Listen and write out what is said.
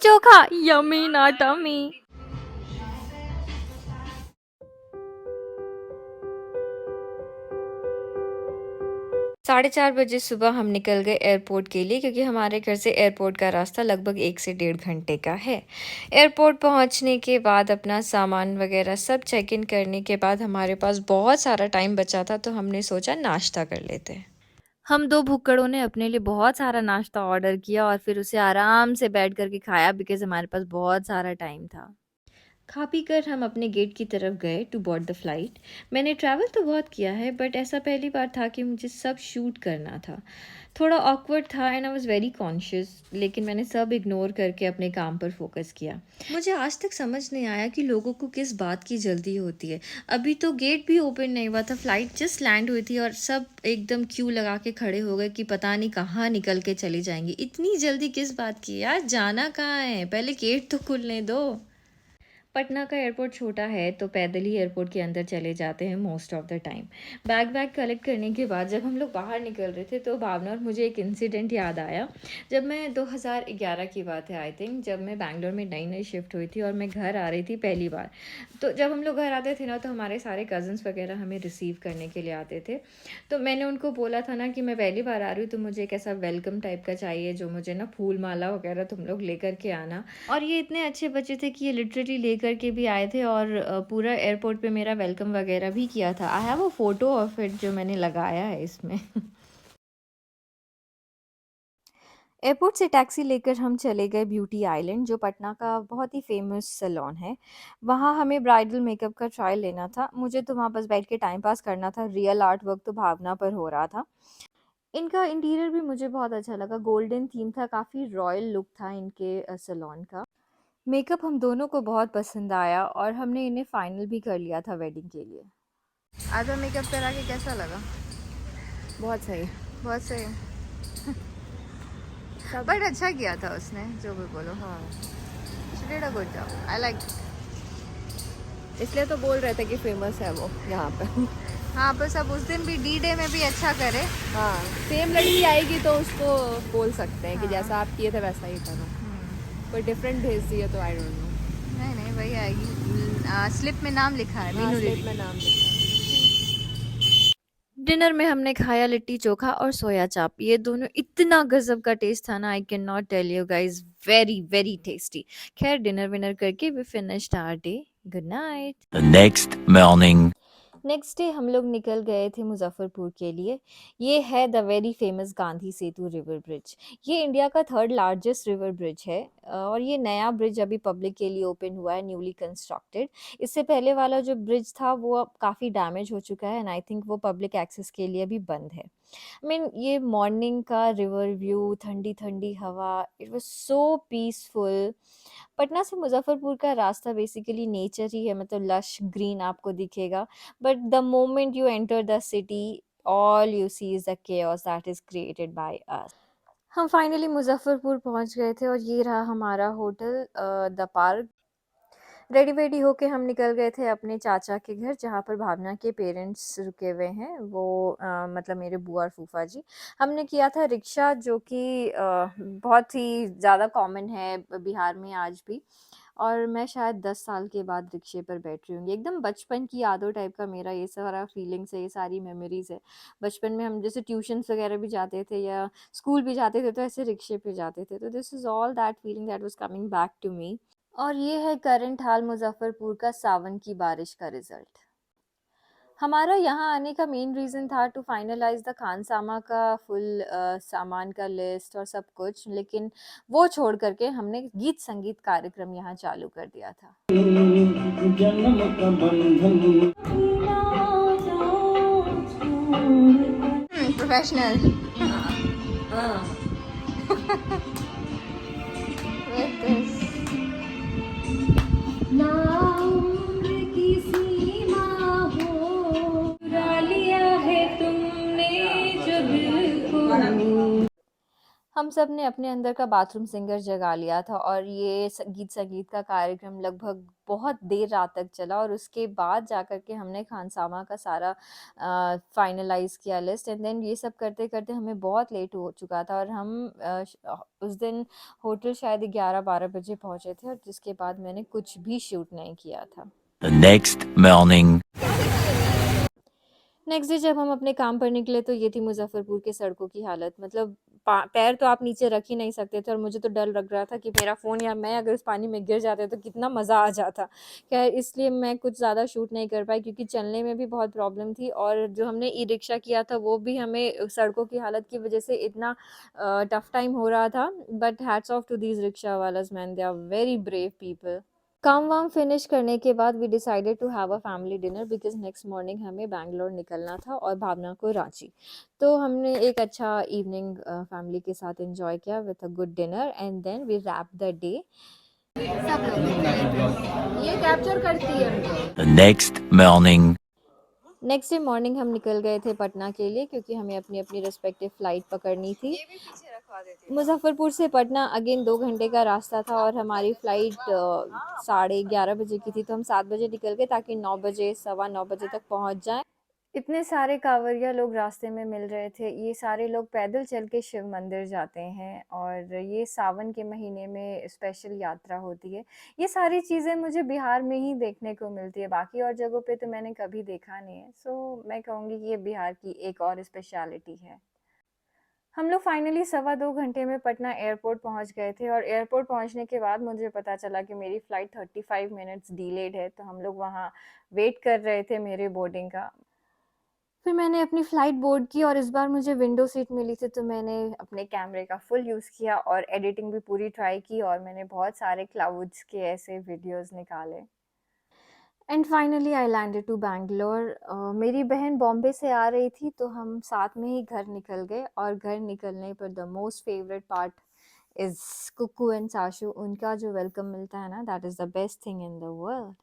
Chokha, yummy not अम्मी। 4:30 बजे सुबह हम निकल गए एयरपोर्ट के लिए, क्योंकि हमारे घर से एयरपोर्ट का रास्ता लगभग 1 से 1.5 घंटे का है। एयरपोर्ट पहुंचने के बाद अपना सामान वगैरह सब चेक इन करने के बाद हमारे पास बहुत सारा टाइम बचा था, तो हमने सोचा नाश्ता कर लेते हैं। हम 2 भुक्कड़ों ने अपने लिए बहुत सारा नाश्ता ऑर्डर किया और फिर उसे आराम से बैठ कर के खाया, बिकॉज़ हमारे पास बहुत सारा टाइम था। खा पी कर हम अपने गेट की तरफ गए टू बोर्ड द फ्लाइट। मैंने ट्रैवल तो बहुत किया है, बट ऐसा पहली बार था कि मुझे सब शूट करना था। थोड़ा ऑकवर्ड था and I was very conscious, लेकिन मैंने सब इग्नोर करके अपने काम पर फोकस किया। मुझे आज तक समझ नहीं आया कि लोगों को किस बात की जल्दी होती है। अभी तो गेट भी ओपन नहीं हुआ था, फ्लाइट जस्ट लैंड हुई थी और सब एकदम क्यू लगा के खड़े हो गए कि पता नहीं कहाँ निकल के चली जाएंगी। इतनी जल्दी किस बात की यार, जाना कहाँ है, पहले गेट तो खुलने दो। पटना का एयरपोर्ट छोटा है, तो पैदल ही एयरपोर्ट के अंदर चले जाते हैं most of the time. Bag collect करने के बाद जब हम लोग बाहर निकल रहे थे, तो भावना और मुझे एक इंसिडेंट याद आया। जब मैं 2011 की बात है आई थिंक, जब मैं बैंगलोर में नई नई शिफ्ट हुई थी और मैं घर आ रही थी पहली बार। तो जब हम लोग घर आते थे ना, तो हमारे सारे कज़न्स वगैरह हमें रिसीव करने के लिए आते थे। तो मैंने उनको बोला था ना कि मैं पहली बार आ रही हूँ, तो मुझे एक ऐसा वेलकम टाइप का चाहिए जो मुझे ना फूल माला वगैरह तुम लोग लेकर के आना। और ये इतने अच्छे बच्चे थे कि ये लिटरली लेकर के भी आए थे और पूरा एयरपोर्ट पे मेरा वेलकम वगैरह भी किया था। I have a photo of it जो मैंने लगाया है इसमें। एयरपोर्ट से टैक्सी लेकर हम चले गए ब्यूटी आइलैंड, जो पटना का बहुत ही फेमस सैलून है। वहाँ हमें ब्राइडल मेकअप का ट्रायल लेना था। मुझे तो वहाँ बस बैठ के टाइम पास करना था, रियल आर्ट वर्क तो भावना पर हो रहा था। इनका इंटीरियर भी मुझे बहुत अच्छा लगा, गोल्डन थीम था, काफ़ी रॉयल लुक था इनके सैलून का। मेकअप हम दोनों को बहुत पसंद आया और हमने इन्हें फाइनल भी कर लिया था वेडिंग के लिए। आधा मेकअप करा के कैसा लगा? बहुत सही। बहुत सही। सब बट अच्छा किया था उसने, जो भी बोलो। हाँ, she did a good job, I like. इसलिए तो बोल रहे थे कि फेमस है वो यहाँ पे। हाँ, बस अब उस दिन भी डी डे में भी अच्छा करे। हाँ, सेम लड़की आएगी तो उसको बोल सकते हैं कि हाँ। जैसा आप किए थे वैसा ही करो। कोई डिफरेंट भेज दिए तो आई डोंट नो। नहीं नहीं, वही आएगी। स्लिप में नाम लिखा है, हाँ, मीनू स्लिप दीदी। में नाम लिखा है। डिनर में हमने खाया लिट्टी चोखा और सोया चाप। ये दोनों इतना गजब का टेस्ट था ना, I can not tell you guys, very very tasty. खैर डिनर विनर करके we finished our day. Good night. The next morning. Next day हम लोग निकल गए थे मुजफ्फरपुर के लिए। ये है the very famous Gandhi Setu river bridge. ये इंडिया का थर्ड लार्जेस्ट रिवर ब्रिज है और ये नया ब्रिज अभी पब्लिक के लिए ओपन हुआ है, न्यूली कंस्ट्रक्टेड। इससे पहले वाला जो ब्रिज था वो अब काफ़ी डैमेज हो चुका है एंड आई थिंक वो पब्लिक एक्सेस के लिए भी बंद है। आई मीन ये मॉर्निंग का रिवर व्यू, ठंडी ठंडी हवा, it was so peaceful. Patna से मुजफ्फरपुर का रास्ता बेसिकली नेचर ही है, मतलब लश ग्रीन आपको दिखेगा, but the moment you enter the city, all you see is the chaos that is created by us. हम फाइनली मुजफ्फरपुर पहुंच गए थे और ये रहा हमारा होटल द पार्क। रेडी वेडी होके हम निकल गए थे अपने चाचा के घर, जहाँ पर भावना के पेरेंट्स रुके हुए हैं, वो मतलब मेरे बुआ और फूफा जी। हमने किया था रिक्शा, जो कि बहुत ही ज़्यादा कॉमन है बिहार में आज भी। और मैं शायद 10 साल के बाद रिक्शे पर बैठ रही हूँगी। एकदम बचपन की यादों टाइप का मेरा ये सारा फीलिंग्स है, ये सारी मेमोरीज़ है। बचपन में हम जैसे ट्यूशन्स वगैरह भी जाते थे या स्कूल भी जाते थे, तो ऐसे रिक्शे पे जाते थे। तो this is all that feeling that was coming back to me. और ये है करंट हाल मुजफ्फरपुर का सावन की बारिश का रिजल्ट। हमारा यहाँ आने का मेन रीज़न था टू फाइनलाइज द खानसामा का फुल सामान का लिस्ट और सब कुछ, लेकिन वो छोड़ करके हमने गीत संगीत कार्यक्रम यहाँ चालू कर दिया था। प्रोफेशनल। With this. हम सब ने अपने अंदर का बाथरूम सिंगर जगा लिया था और ये गीत संगीत का कार्यक्रम लगभग बहुत देर रात तक चला और उसके बाद जाकर के हमने खानसामा का सारा फाइनलाइज किया लिस्ट एंड देन ये सब करते करते हमें बहुत लेट हो चुका था और हम उस दिन होटल शायद 11-12 बजे पहुंचे थे और जिसके बाद मैंने कुछ भी शूट नहीं किया था। The next morning. Next day जब हम अपने काम पर निकले तो ये थी मुज़फ़्फ़रपुर की सड़कों की हालत मतलब पैर तो आप नीचे रख ही नहीं सकते थे और मुझे तो डर लग रहा था कि मेरा फ़ोन या मैं अगर उस पानी में गिर जाते तो कितना मज़ा आ जाता। खैर इसलिए मैं कुछ ज़्यादा शूट नहीं कर पाई क्योंकि चलने में भी बहुत प्रॉब्लम थी और जो हमने ई-रिक्शा किया था वो भी हमें सड़कों की हालत की वज़ह से इतना टफ़ टाइम हो रहा था। But hats off to these rickshaw wallahs man, they are very brave people. काम वाम फिनिश करने के बाद we decided to have a family dinner because next morning हमें बैंगलोर निकलना था और भावना को रांची। तो हमने एक अच्छा इवनिंग फैमिली के साथ एन्जॉय किया with a good dinner and then we wrap the day. सब लोग ये कैप्चर करती है मुझे। The next morning. Next day morning हम निकल गए थे पटना के लिए क्योंकि हमें अपनी-अपनी रिस्पेक्टिव फ़्लाइट पकड़नी थी। ये भी पीछे रखवा देती है। मुज़फ़्फ़रपुर से पटना अगेन 2 घंटे का रास्ता था और हमारी फ़्लाइट साढ़े 11 बजे की थी तो हम 7 बजे निकल गए ताकि 9 बजे, सवा 9 बजे तक पहुँच जाएँ। इतने सारे कांवरिया लोग रास्ते में मिल रहे थे। ये सारे लोग पैदल चल के शिव मंदिर जाते हैं और ये सावन के महीने में स्पेशल यात्रा होती है। ये सारी चीज़ें मुझे बिहार में ही देखने को मिलती है, बाकी और जगहों पे तो मैंने कभी देखा नहीं है। सो मैं कहूँगी कि ये बिहार की एक और स्पेशलिटी है। हम लोग फाइनली सवा 2 घंटे में पटना एयरपोर्ट पहुँच गए थे और एयरपोर्ट पहुँचने के बाद मुझे पता चला कि मेरी फ़्लाइट 35 मिनट्स डिलेड है, तो हम लोग वहाँ वेट कर रहे थे मेरे बोर्डिंग का। फिर मैंने अपनी फ़्लाइट बोर्ड की और इस बार मुझे विंडो सीट मिली थी तो मैंने अपने कैमरे का फुल यूज़ किया और एडिटिंग भी पूरी ट्राई की और मैंने बहुत सारे क्लाउड्स के ऐसे वीडियोज़ निकाले। And finally I landed to Bangalore. मेरी बहन बॉम्बे से आ रही थी तो हम साथ में ही घर निकल गए और घर निकलने पर the most favourite part is Kukku and Sashu. उनका जो वेलकम मिलता है ना, that is the best thing in the world.